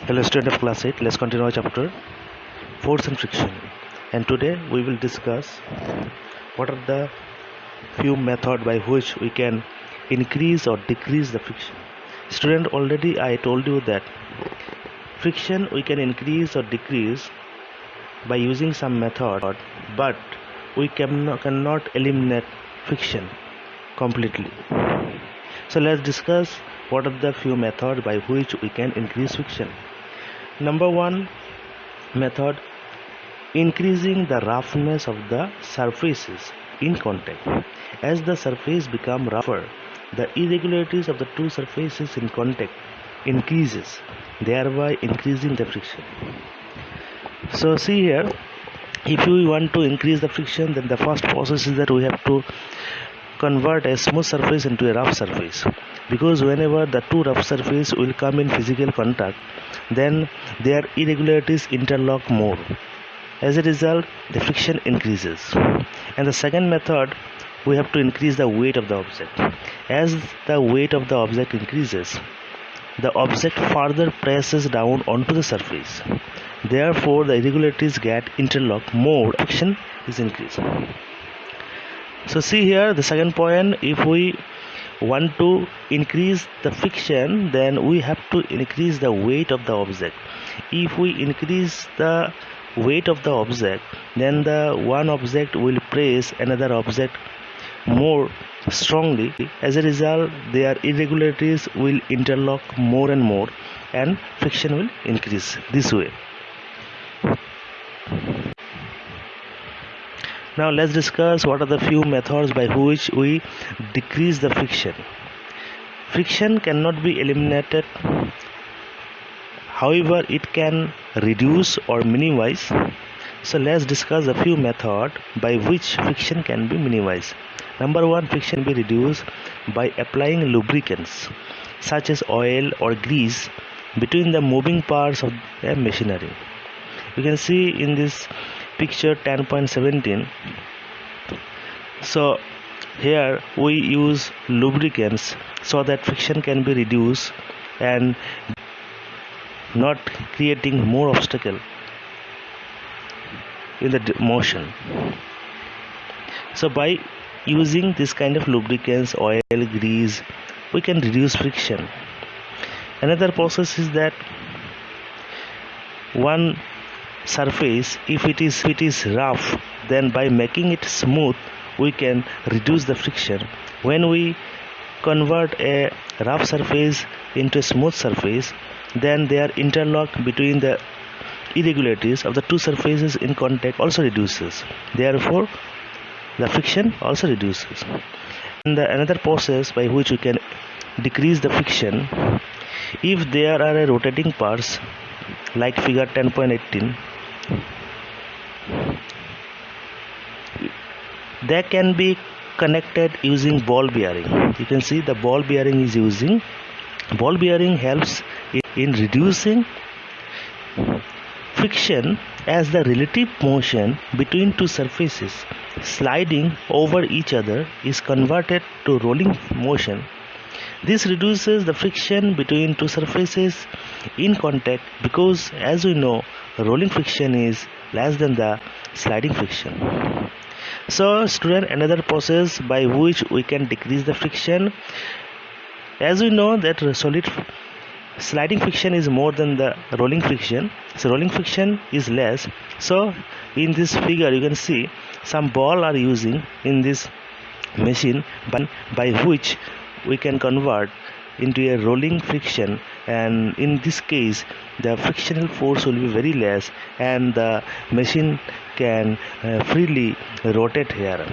Hello student of class 8, let's continue our chapter Force and Friction, and today we will discuss what are the few methods by which we can increase or decrease the friction. Student, already I told you that friction we can increase or decrease by using some method, but we cannot eliminate friction completely. So let's discuss what are the few methods by which we can increase friction. Number one method, increasing the roughness of the surfaces in contact. As the surface become rougher, the irregularities of the two surfaces in contact increases, thereby increasing the friction. So see here, if we want to increase the friction, then the first process is that we have to convert a smooth surface into a rough surface, because whenever the two rough surfaces will come in physical contact, then their irregularities interlock more. As a result, the friction increases. And the second method, we have to increase the weight of the object. As the weight of the object increases, the object further presses down onto the surface. Therefore, the irregularities get interlocked more, friction is increased. So see here the second point, if we want to increase the friction, then we have to increase the weight of the object. If we increase the weight of the object, then the one object will press another object more strongly. As a result, their irregularities will interlock more and more, and friction will increase this way. Now let's discuss what are the few methods by which we decrease the friction. Friction cannot be eliminated, however it can reduce or minimize. So let's discuss a few methods by which friction can be minimized. Number one, friction can be reduced by applying lubricants such as oil or grease between the moving parts of the machinery. You can see in this picture 10.17. So here we use lubricants so that friction can be reduced and not creating more obstacle in the motion. So by using this kind of lubricants, oil, grease, we can reduce friction. Another process is that one surface, if it is rough, then by making it smooth we can reduce the friction. When we convert a rough surface into a smooth surface, then their interlock between the irregularities of the two surfaces in contact also reduces, therefore the friction also reduces. And another process by which we can decrease the friction, if there are rotating parts like figure 10.18, they can be connected using ball bearing. You can see the ball bearing is using. Ball bearing helps in reducing friction, as the relative motion between two surfaces sliding over each other is converted to rolling motion. This reduces the friction between two surfaces in contact, because as we know, rolling friction is less than the sliding friction. So student, another process by which we can decrease the friction, as we know that sliding friction is more than the rolling friction, so rolling friction is less. So in this figure you can see some ball are using in this machine by which we can convert into a rolling friction, and in this case the frictional force will be very less and the machine can freely rotate here.